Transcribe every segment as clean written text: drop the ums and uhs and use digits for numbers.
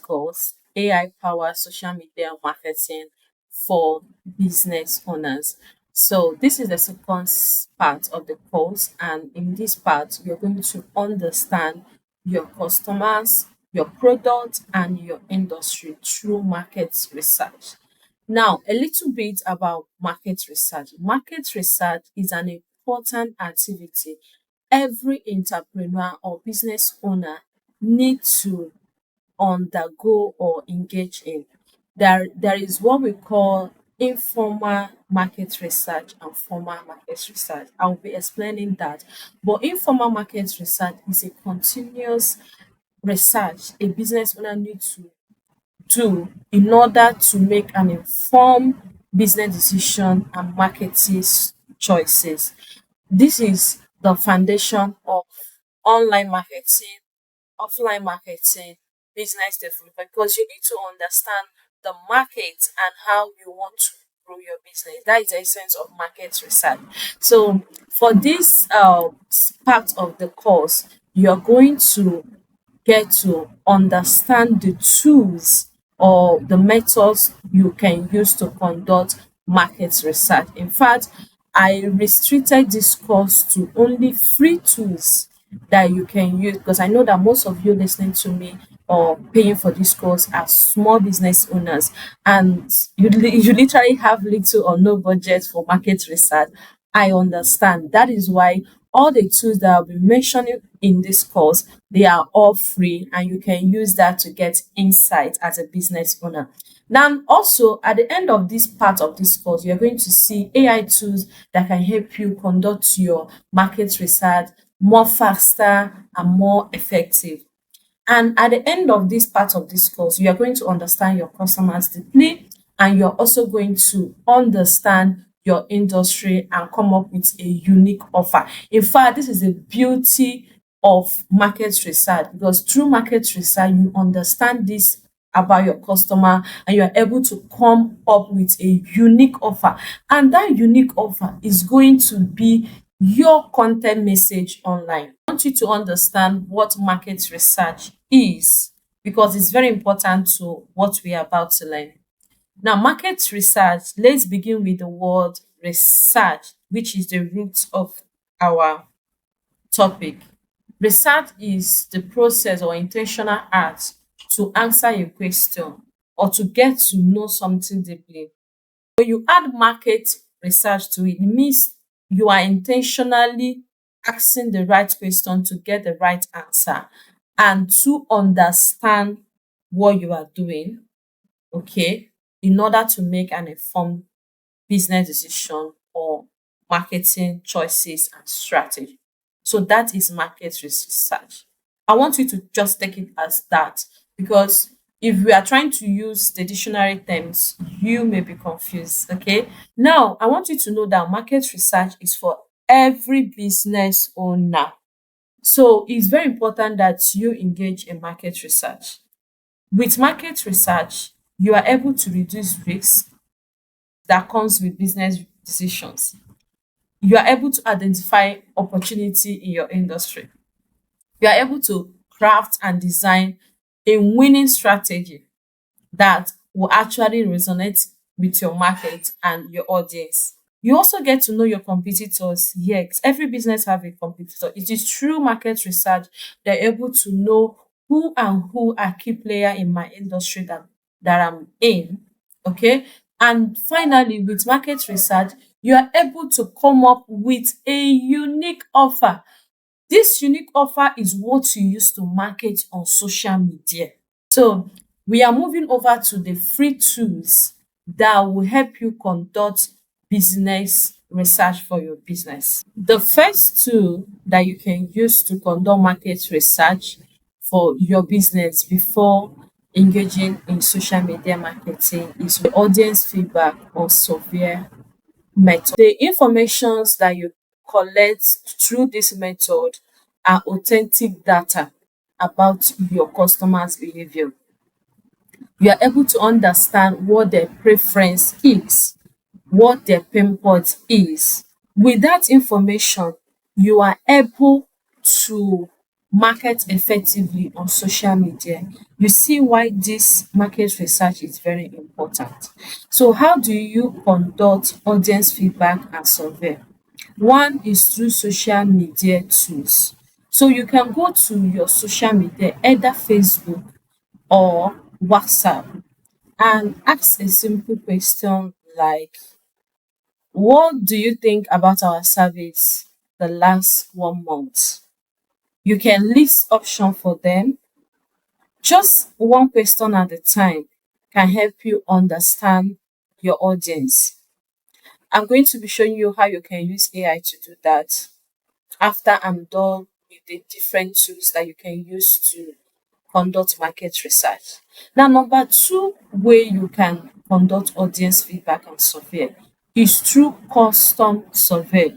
discuss AI powered social media marketing for business owners. So, this is the second part of the course, and in this part, you're going to understand your customers, your product, and your industry through market research. Now, a little bit about market research. Market research is an important activity every entrepreneur or business owner need to undergo or engage in. There is what we call informal market research and formal market research. I'll be explaining that. But informal market research is a continuous research a business owner needs to do in order to make an informed business decision and marketing choices. This is the foundation of online marketing, offline marketing, business development, because you need to understand the market and how you want to grow your business. That is the essence of market research. So, for this part of the course, you're going to get to understand the tools or the methods you can use to conduct market research. In fact, I restricted this course to only free tools that you can use, because I know that most of you listening to me or paying for this course are small business owners, and you literally have little or no budget for market research. I understand. That is why all the tools that I'll be mentioning in this course, they are all free, and you can use that to get insight as a business owner. Now, also at the end of this part of this course, you're going to see AI tools that can help you conduct your market research more faster and more effective. And at the end of this part of this course, you are going to understand your customers deeply, and you're also going to understand your industry and come up with a unique offer. In fact, this is the beauty of market research, because through market research, you understand this about your customer, and you are able to come up with a unique offer. And that unique offer is going to be your content message online. I want you to understand what market research is, because it's very important to what we are about to learn. Now, market research, let's begin with the word research, which is the root of our topic. Research is the process or intentional act to answer a question or to get to know something deeply. When you add market research to it, it means you are intentionally asking the right question to get the right answer and to understand what you are doing, okay, in order to make an informed business decision or marketing choices and strategy. So that is market research. I want you to just take it as that, because if we are trying to use the dictionary terms, you may be confused. Okay. Now, I want you to know that market research is for every business owner. So it's very important that you engage in market research. With market research, you are able to reduce risks that comes with business decisions. You are able to identify opportunity in your industry. You are able to craft and design a winning strategy that will actually resonate with your market and your audience. You also get to know your competitors. Yes, every business have a competitor. It is through market research they're able to know who are key player in my industry that I'm in. Okay. And finally, with market research, you are able to come up with a unique offer. This unique offer is what you use to market on social media. So we are moving over to the free tools that will help you conduct business research for your business. The first tool that you can use to conduct market research for your business before engaging in social media marketing is the audience feedback or survey method. The informations that you collect through this method are authentic data about your customers' behavior. You are able to understand what their preference is, what their pain point is. With that information, you are able to market effectively on social media, you see why this market research is very important. So how do you conduct audience feedback and survey? One is through social media tools. So you can go to your social media, either Facebook or WhatsApp, and ask a simple question like, what do you think about our service the last 1 month? You can list option for them. Just one question at a time can help you understand your audience. I'm going to be showing you how you can use AI to do that after I'm done with the different tools that you can use to conduct market research. Now, number two way you can conduct audience feedback and survey is through custom survey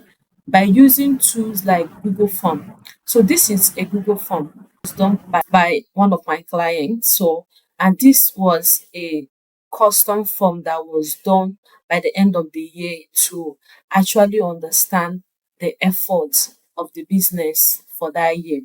by using tools like Google Form. So this is a Google Form. It's done by one of my clients. So, and this was a custom form that was done by the end of the year to actually understand the efforts of the business for that year.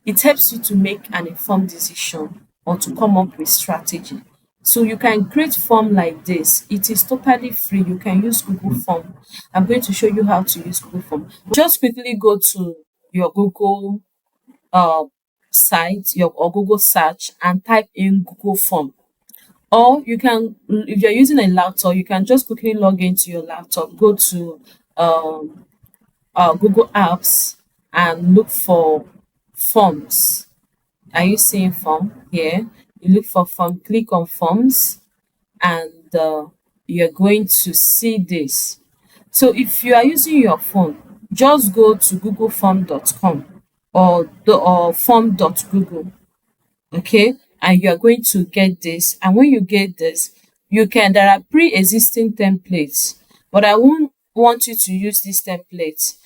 It helps you to make an informed decision or to come up with strategy. So you can create form like this. It is totally free. You can use Google Form. I'm going to show you how to use Google Form. Just quickly go to your Google uh, site, your or Google search, and type in Google Form. Or you can, if you're using a laptop, you can just quickly log into your laptop, go to um, Google Apps and look for forms. Are you seeing form here? You look for form, click on forms, and you're going to see this. So if you are using your phone, just go to googleform.com or form.google, okay? And you are going to get this. And when you get this, you can, there are pre-existing templates, but I won't want you to use these templates.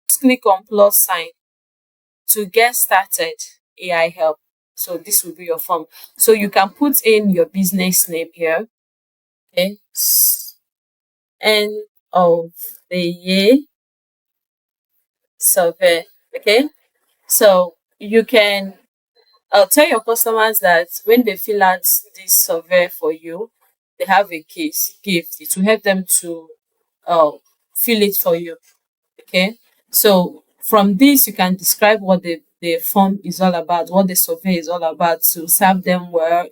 Just click on plus sign to get started AI help. So this will be your form. So you can put in your business name here. Okay. End of the year survey. Okay. So you can tell your customers that when they fill out this survey for you, they have a case gift. It will help them to uh, fill it for you. Okay. So from this, you can describe what the form is all about, what the survey is all about to serve them well,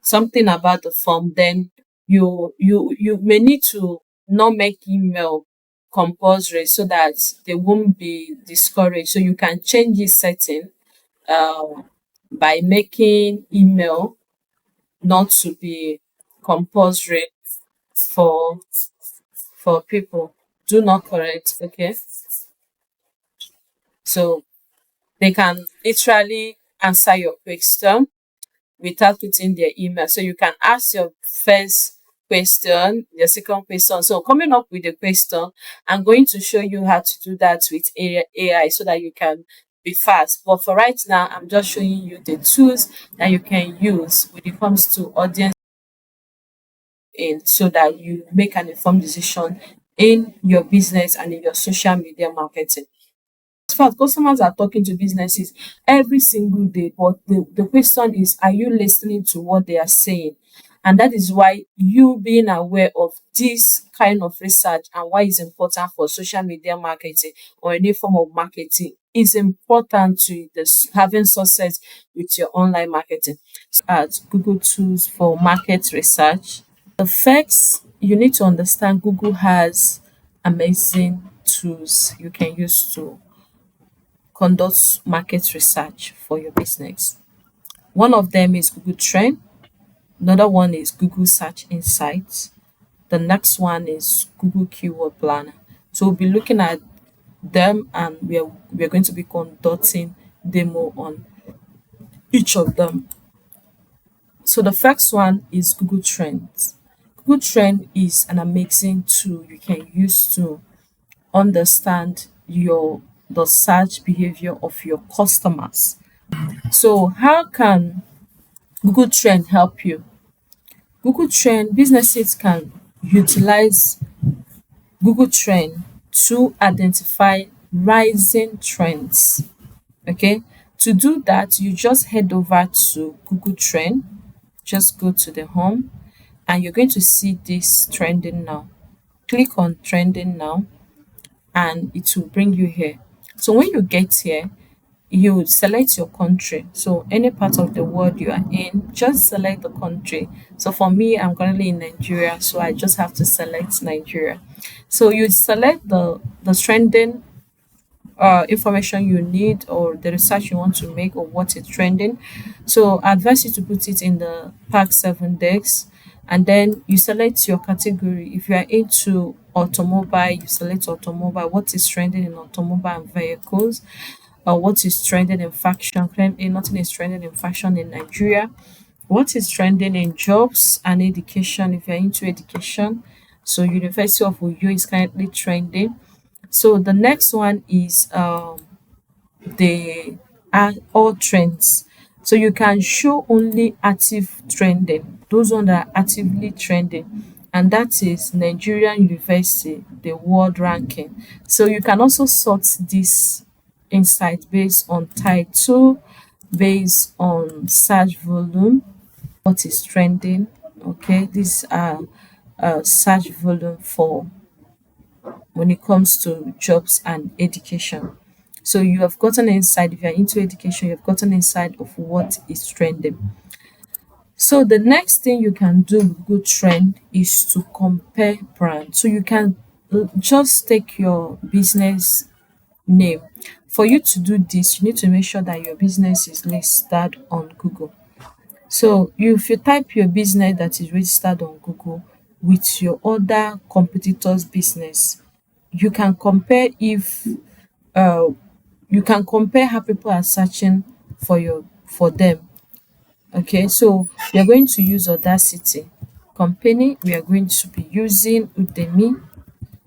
something about the form. Then you may need to not make email compulsory so that they won't be discouraged. So you can change this setting uh, by making email not to be compulsory for people. Do not correct, okay? So they can literally answer your question without putting their email. So you can ask your first question, your second question. So coming up with a question, I'm going to show you how to do that with AI so that you can be fast. But for right now, I'm just showing you the tools that you can use when it comes to audience in so that you make an informed decision in your business and in your social media marketing. In fact, customers are talking to businesses every single day, but the question is, are you listening to what they are saying? And that is why you being aware of this kind of research and why it's important for social media marketing or any form of marketing is important to this having success with your online marketing. At Google tools for market research. The facts you need to understand, Google has amazing tools you can use to conduct market research for your business. One of them is Google Trend, another one is Google Search Insights, the next one is Google Keyword Planner. So we'll be looking at them and we're going to be conducting demo on each of them. So the first one is Google Trends. Google Trend is an amazing tool you can use to understand the search behavior of your customers. So how can Google Trend help you? Google Trend businesses can utilize Google Trend to identify rising trends. Okay. To do that, you just head over to Google Trend. Just go to the home and you're going to see this trending now. Click on trending now and it will bring you here. So when you get here, you select your country. So any part of the world you are in, just select the country. So for me, I'm currently in Nigeria, so I just have to select Nigeria. So you select the trending information you need or the research you want to make or what is trending. So I advise you to put it in the Pack 7 Dex and then you select your category. If you are into automobile, you select automobile, what is trending in automobile and vehicles, or what is trending in fashion. Currently, nothing is trending in fashion in Nigeria. What is trending in jobs and education if you're into education. So University of Uyo is currently trending. So the next one is the all trends. So you can show only active trending, those ones that are actively trending, and that is Nigerian University, the world ranking. So you can also sort this insight based on title, based on search volume, what is trending. Okay, these are search volume for when it comes to jobs and education. So you have gotten insight, if you're into education, you've gotten insight of what is trending. So the next thing you can do with Good Trend is to compare brands. So you can just take your business name. For you to do this, you need to make sure that your business is listed on Google. So if you type your business that is registered on Google with your other competitors' business, you can compare if uh you can compare how people are searching for them. Okay, so we are going to use Audacity. Company, we are going to be using Udemy,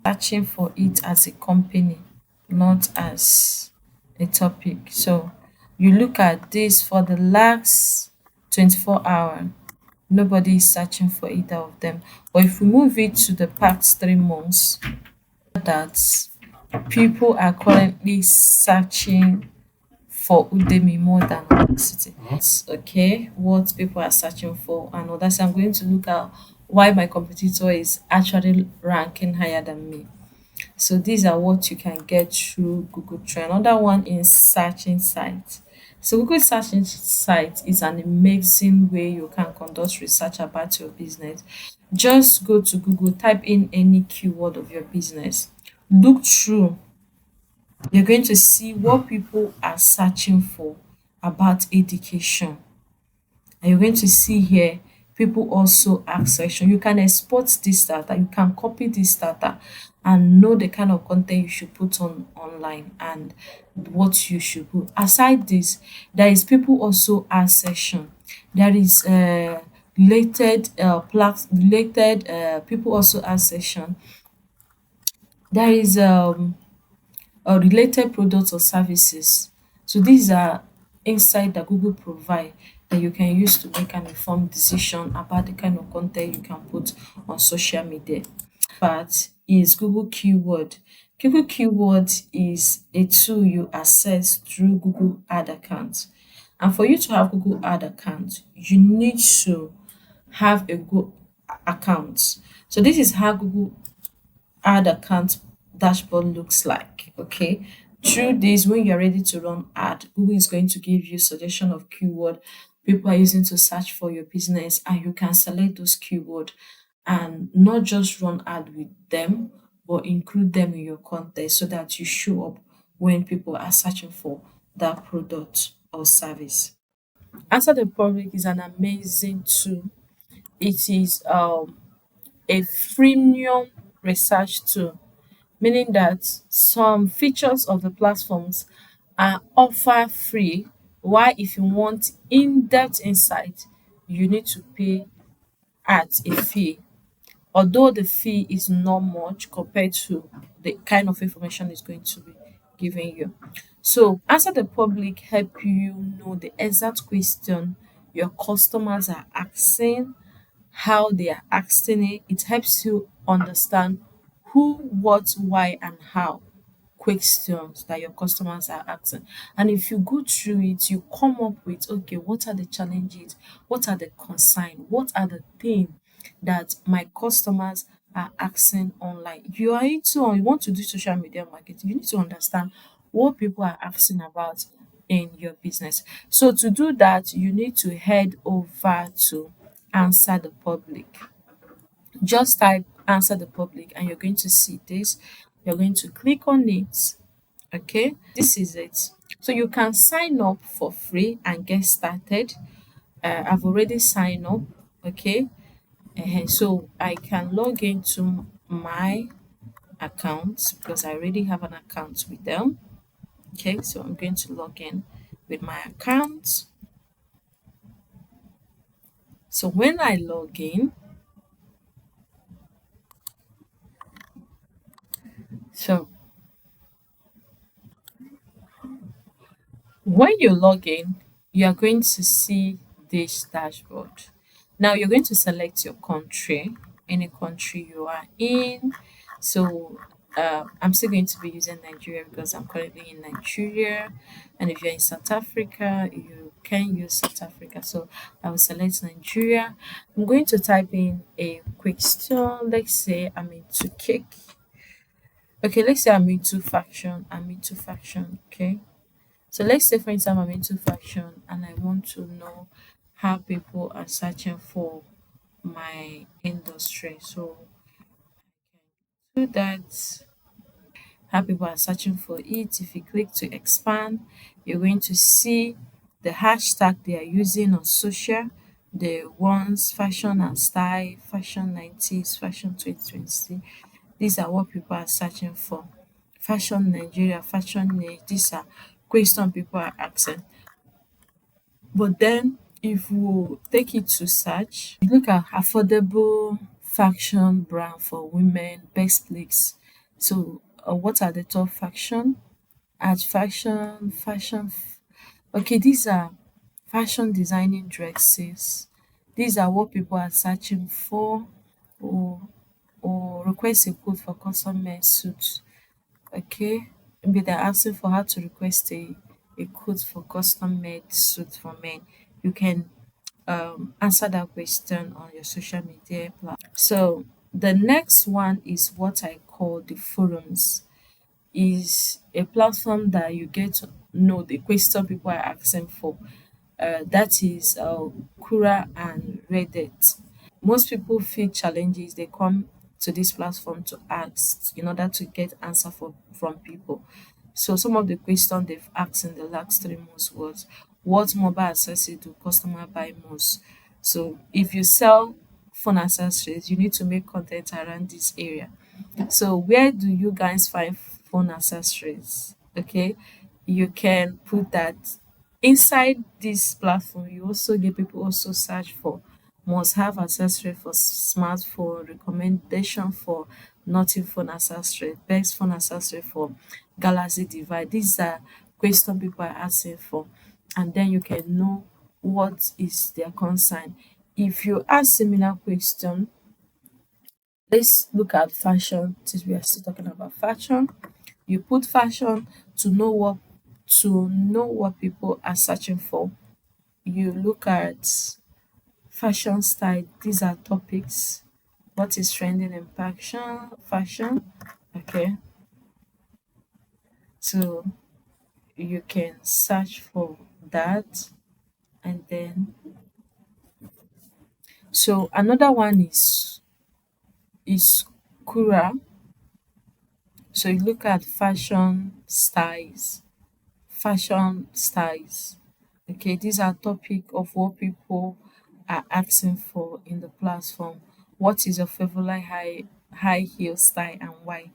searching for it as a company, not as a topic. So you look at this for the last 24 hours, nobody is searching for either of them. But if we move it to the past 3 months, that people are currently searching for Udemy more than Audacity. Okay, what people are searching for, and Audacity. I'm going to look at why my competitor is actually ranking higher than me. So these are what you can get through Google Trend. Another one is searching site. So Google searching site is an amazing way you can conduct research about your business. Just go to Google, type in any keyword of your business, look through, you're going to see what people are searching for about education. And you're going to see here people also ask section. You can export this data, you can copy this data and know the kind of content you should put on online and what you should put. Aside this, there is people also ask section. There is related people also ask section. There is related products or services. So these are insight that Google provide that you can use to make an informed decision about the kind of content you can put on social media. Part is Google Keyword. Google Keyword is a tool you access through Google Ad account. And for you to have Google Ad account, you need to have a Google account. So this is how Google Ad account dashboard looks like. Okay, through this, when you're ready to run ad, Google is going to give you suggestion of keyword people are using to search for your business, and you can select those keyword and not just run ad with them, but include them in your content so that you show up when people are searching for that product or service. Answer the Public is an amazing tool. It is a freemium research tool, meaning that some features of the platforms are offer free, while if you want in-depth insight, you need to pay at a fee. Although the fee is not much compared to the kind of information it's going to be giving you. So Answer the Public help you know the exact question your customers are asking, how they are asking it. It helps you understand who, what, why, and how. questions that your customers are asking. And if you go through it, you come up with, okay, what are the challenges? What are the concerns? What are the things that my customers are asking online? You are into or you want to do social media marketing, you need to understand what people are asking about in your business. So to do that, you need to head over to answer the public. Just type answer the public and you're going to see this. You're going to click on it. Okay, this is it. So you can sign up for free and get started. I've already signed up. Okay, so I can log into my account because I already have an account with them. Okay, so I'm going to log in with my account. So when I log in, so when you log in, you are going to see this dashboard. Now you're going to select your country, any country you are in. So I'm still going to be using Nigeria because I'm currently in Nigeria. And if you're in South Africa, you can use South Africa. So I will select Nigeria. I'm going to type in a question. Let's say I'm into cake. Okay, let's say I'm into fashion. I'm into fashion. Okay, so let's say, for instance, I'm into fashion and I want to know how people are searching for my industry. So do that, how people are searching for it. If you click to expand, you're going to see the hashtag they are using on social, the ones fashion and style, fashion 90s, fashion 2020. These are what people are searching for. Fashion Nigeria, fashion niche, these are question people are asking. But then if we take it to search, you look at affordable fashion brand for women, best place. So what are the top fashion? At okay, these are fashion designing dresses. These are what people are searching for, or request a quote for custom made suit. Okay, maybe they're asking for how to request a quote for custom made suit for men. You can answer that question on your social media platform. So the next one is what I call the forums. Is a platform that you get to know the question people are asking for. That is Quora and Reddit. Most people feel challenges, they come to this platform to ask in order to get answer from people. So some of the questions they've asked in the last 3 months was, what mobile accessories do customer buy most? So if you sell phone accessories, you need to make content around this area. So where do you guys find phone accessories? Okay, you can put that inside this platform. You also get people also search for must have accessory for smartphone, recommendation for nothing phone accessory, best phone accessory for Galaxy device. These are questions people are asking for, and then you can know what is their concern. If you ask similar question, let's look at fashion since we are still talking about fashion. You put fashion to know what people are searching for. You look at fashion style. These are topics. What is trending in fashion. Okay. So you can search for that, and then so another one is Kura. So you look at fashion styles. Okay, these are topic of what people are asking for in the platform. What is your favorite high heel style and why?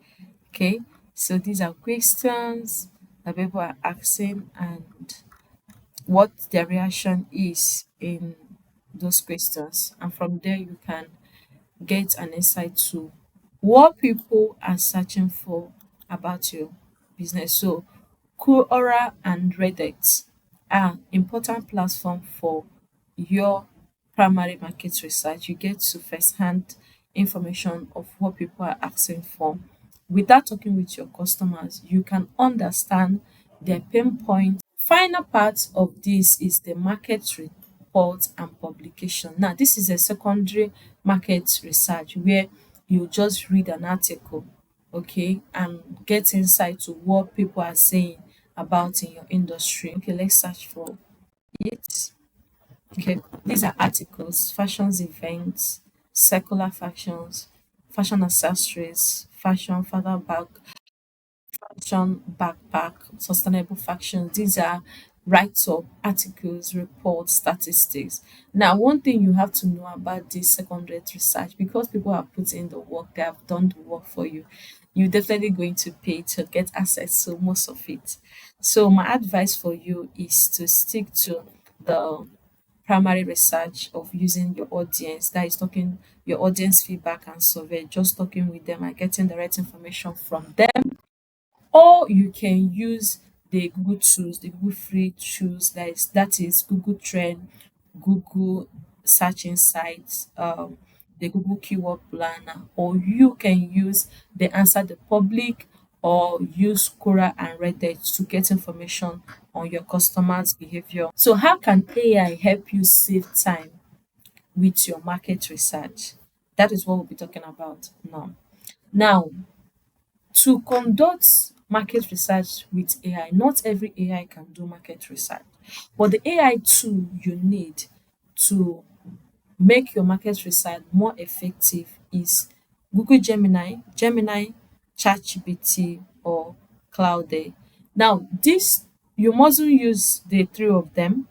Okay, so these are questions that people are asking and what their reaction is in those questions, and from there you can get an insight to what people are searching for about your business. So Quora and Reddit are important platform for your primary market research. You get to first hand information of what people are asking for without talking with your customers, you can understand their pain points. Final part of this is the market report and publication. Now, this is a secondary market research where you just read an article, okay, and get insight to what people are saying about in your industry. Okay, let's search for it. Okay, these are articles, fashions events, secular fashions, fashion accessories, fashion father bag, fashion backpack, sustainable fashion. These are write-up, articles, reports, statistics. Now, one thing you have to know about this secondary research, because people have put in the work, they have done the work for you, you're definitely going to pay to get access to most of it. So my advice for you is to stick to the primary research of using your audience, that is talking your audience feedback and survey, just talking with them and getting the right information from them. Or you can use the Google tools, the Google free tools, that is Google Trend, Google Search Insights, the Google Keyword Planner, or you can use the Answer the Public, or use Quora and Reddit to get information on your customers' behavior. So how can AI help you save time with your market research? That is what we'll be talking about now. Now, to conduct market research with AI, not every AI can do market research, but the AI tool you need to make your market research more effective is Google Gemini, ChatGPT, or Cloud. Now, this you mustn't use the three of them.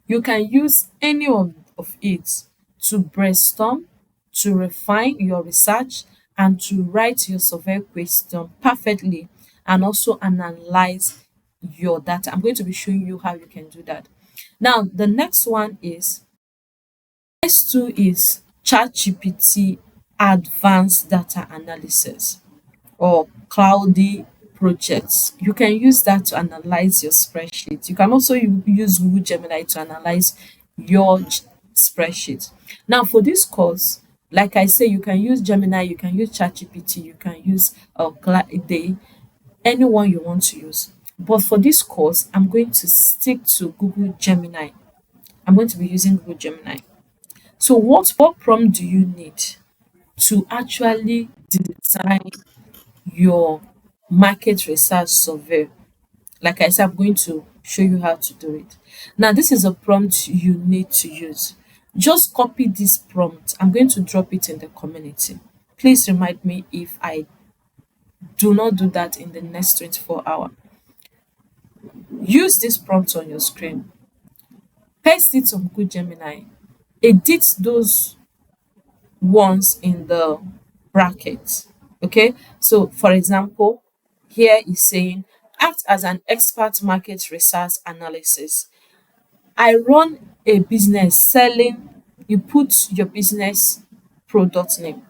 You can use any of it to brainstorm, to refine your research, and to write your survey question perfectly, and also analyze your data. I'm going to be showing you how you can do that. Now, the next one is S2 is ChatGPT Advanced Data Analysis, or cloudy projects. You can use that to analyze your spreadsheet. You can also use Google Gemini to analyze your spreadsheet. Now, for this course, like I say, you can use Gemini, you can use ChatGPT, you can use Cloudy, anyone you want to use. But for this course, I'm going to stick to Google Gemini. I'm going to be using Google Gemini. So what prompt do you need to actually design your market research survey? Like I said, I'm going to show you how to do it. Now, this is a prompt you need to use. Just copy this prompt. I'm going to drop it in the community. Please remind me if I do not do that in the next 24 hours. Use this prompt on your screen. Paste it on Google Gemini. Edit those ones in the brackets. Okay, so for example, here is saying act as an expert market research analysis. I run a business selling, you put your business product name.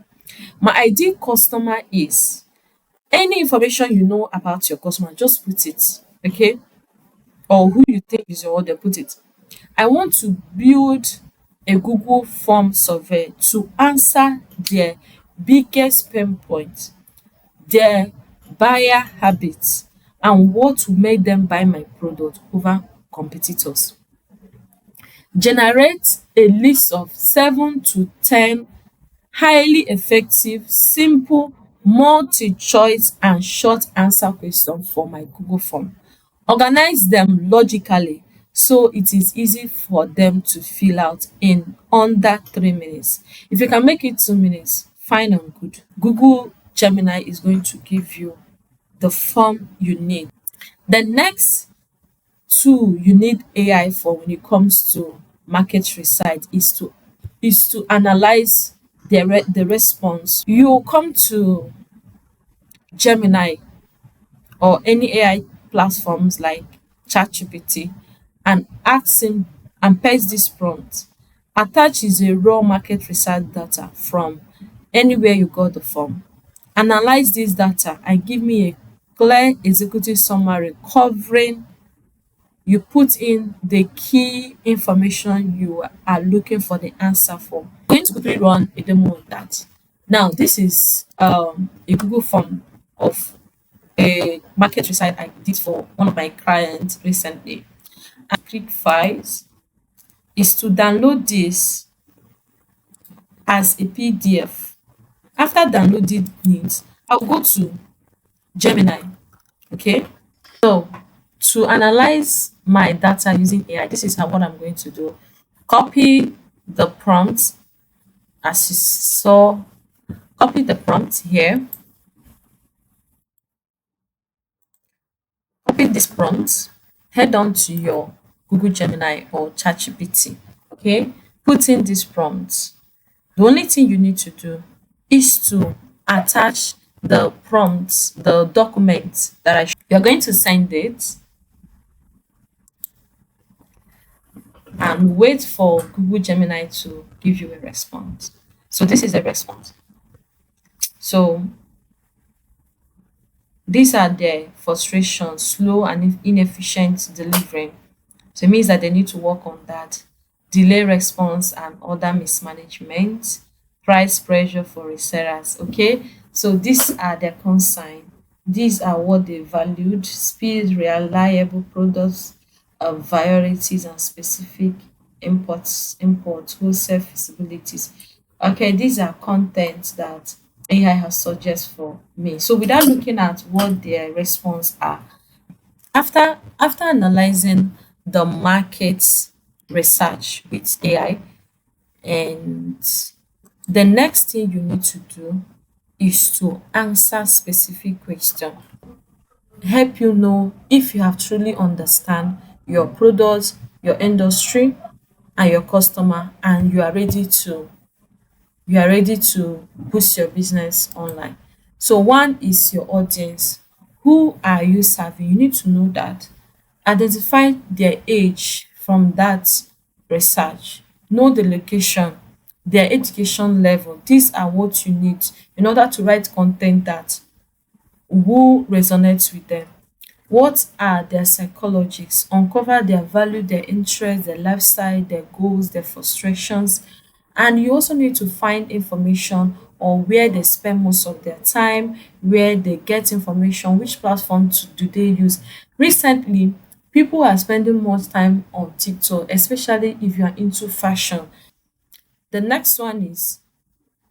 My ideal customer is, any information you know about your customer, just put it. Okay, or who you think is your order, put it. I want to build a Google form survey to answer their biggest pain point, their buyer habits, and what will make them buy my product over competitors. Generate a list of 7 to 10 highly effective, simple, multi-choice and short answer questions for my Google form. Organize them logically so it is easy for them to fill out in under 3 minutes. If you can make it 2 minutes, fine and good. Google Gemini is going to give you the form you need. The next tool you need AI for when it comes to market research is to analyze the response. You come to Gemini or any AI platforms like ChatGPT and ask him and paste this prompt. Attach is a raw market research data from anywhere you got the form. Analyze this data and give me a clear executive summary covering, you put in the key information you are looking for the answer for. I'm going to quickly run a demo on that. Now, this is a Google form of a market research I did for one of my clients recently. And click files is to download this as a PDF. After downloading it, I'll go to Gemini. Okay. So to analyze my data using AI, this is how what I'm going to do. Copy the prompt as you saw, copy the prompt here, copy this prompt, head on to your Google Gemini or ChatGPT. Okay, put in this prompt. The only thing you need to do is to attach the prompts, the document that you're going to send it, and wait for Google Gemini to give you a response. So this is a response. So these are their frustrations, slow and inefficient delivering. So it means that they need to work on that. Delay response and other mismanagement, price pressure for resellers. Okay, so these are their concern. These are what they valued: speed, reliable products, varieties, and specific wholesale feasibilities. Okay, these are content that AI has suggest for me. So without looking at what their response are, after analyzing the market research with AI, and the next thing you need to do is to answer specific question. Help you know if you have truly understand your product, your industry, and your customer, and you are ready to boost your business online. So one is your audience. Who are you serving? You need to know that. Identify their age from that research. Know the location, their education level. These are what you need in order to write content that who resonates with them. What are their psychologies? Uncover their value, their interests, their lifestyle, their goals, their frustrations. And you also need to find information on where they spend most of their time, where they get information, which do they use. Recently, people are spending more time on TikTok, especially if you are into fashion. The next one is,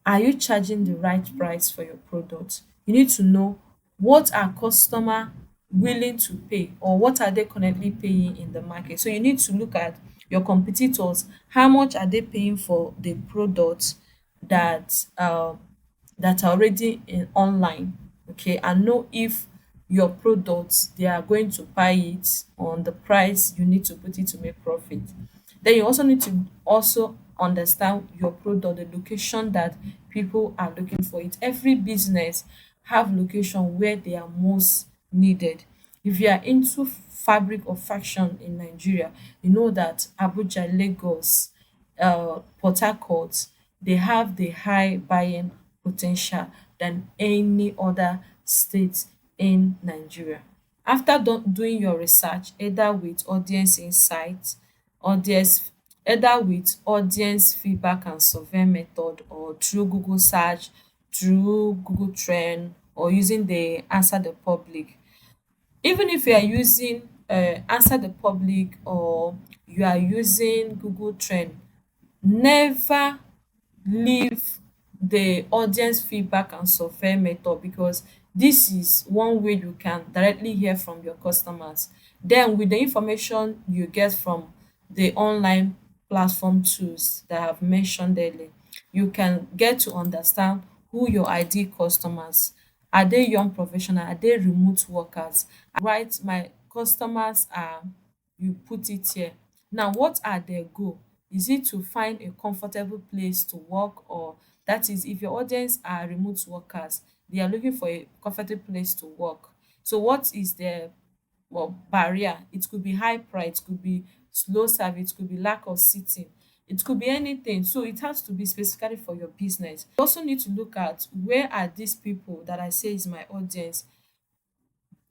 are you charging the right price for your product? You need to know what are customer willing to pay, or what are they currently paying in the market. So you need to look at your competitors. How much are they paying for the products that that are already in online, okay, and know if your products they are going to buy it on the price you need to put it to make profit. Then you also need to also understand your product, the location that people are looking for it. Every business have location where they are most needed. If you are into fabric or fashion in Nigeria, you know that Abuja, Lagos, Port Harcourt, they have the high buying potential than any other state in Nigeria. After doing your research, either with audience insights, audience either with audience feedback and survey method, or through Google search, through Google Trend, or using the answer the public. Even if you are using answer the public, or you are using Google Trend, never leave the audience feedback and survey method, because this is one way you can directly hear from your customers. Then with the information you get from the online platform tools that I've mentioned earlier, you can get to understand who your ideal customers are. They young professional? Are they remote workers? Right, my customers are, you put it here. Now, what are their goal? Is it to find a comfortable place to work, or that is, if your audience are remote workers, they are looking for a comfortable place to work. So what is their barrier? It could be high price, it could be slow service, it could be lack of seating, it could be anything. So it has to be specifically for your business. You also need to look at, where are these people that I say is my audience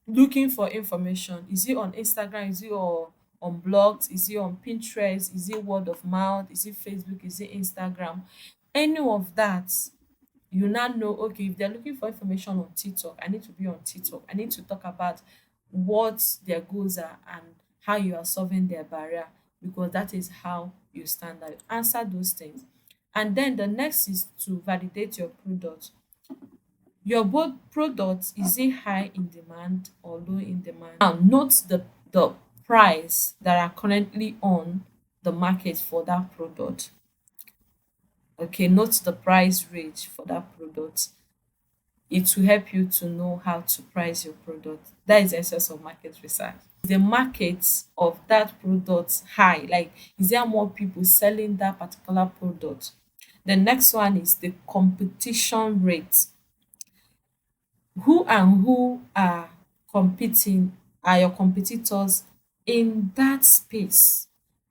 looking for information? Is it on Instagram? Is it on blogs? Is it on Pinterest? Is it word of mouth? Is it Facebook? Is it Instagram? Any of that, You now know, okay, if they're looking for information on TikTok, I need to be on TikTok. I need to talk about what their goals are and how you are solving their barrier, because that is how you stand out. Answer those things. And then the next is to validate your product. Your both product, is it high in demand or low in demand? Now note the price that are currently on the market for that product. Okay, note the price range for that product. It will help you to know how to price your product. That is the essence of market research. The market of that product high? Like, is there more people selling that particular product? The next one is the competition rate. Who and who are competing, are your competitors in that space?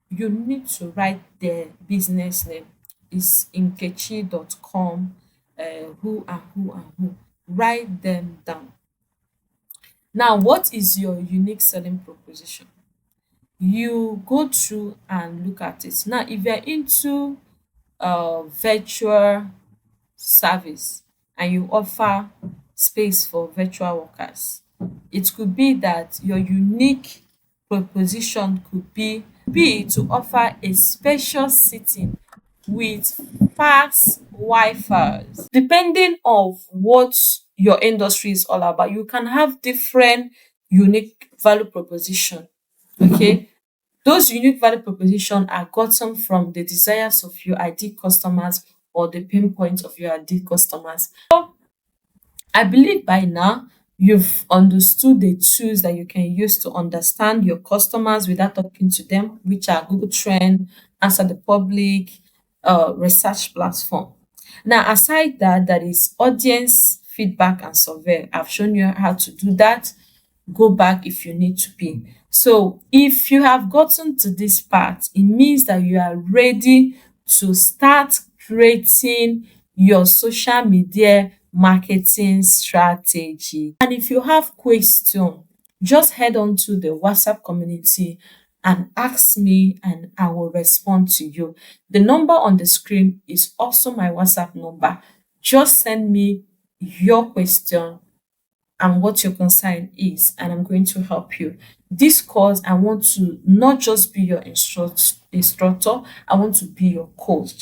You need to write their business name. Is nkechi.com, who and who and who. Write them down. Now, what is your unique selling proposition? You go through and look at it. Now, if you're into virtual service and you offer space for virtual workers, it could be that your unique proposition could be to offer a special seating with fast Wi-Fi. Depending of what your industry is all about, you can have different unique value proposition. Okay, those unique value proposition are gotten from the desires of your ideal customers or the pain points of your ideal customers. I believe by now you've understood the tools that you can use to understand your customers without talking to them, which are Google Trend, Answer the Public, research platform. Now, aside that, there is audience feedback and survey. I've shown you how to do that. Go back if you need to be. So if you have gotten to this part, it means that you are ready to start creating your social media marketing strategy. And if you have question, just head on to the WhatsApp community and ask me and I will respond to you. The number on the screen is also my WhatsApp number. Just send me your question and what your concern is, and I'm going to help you. This course, I want to not just be your instructor, I want to be your coach.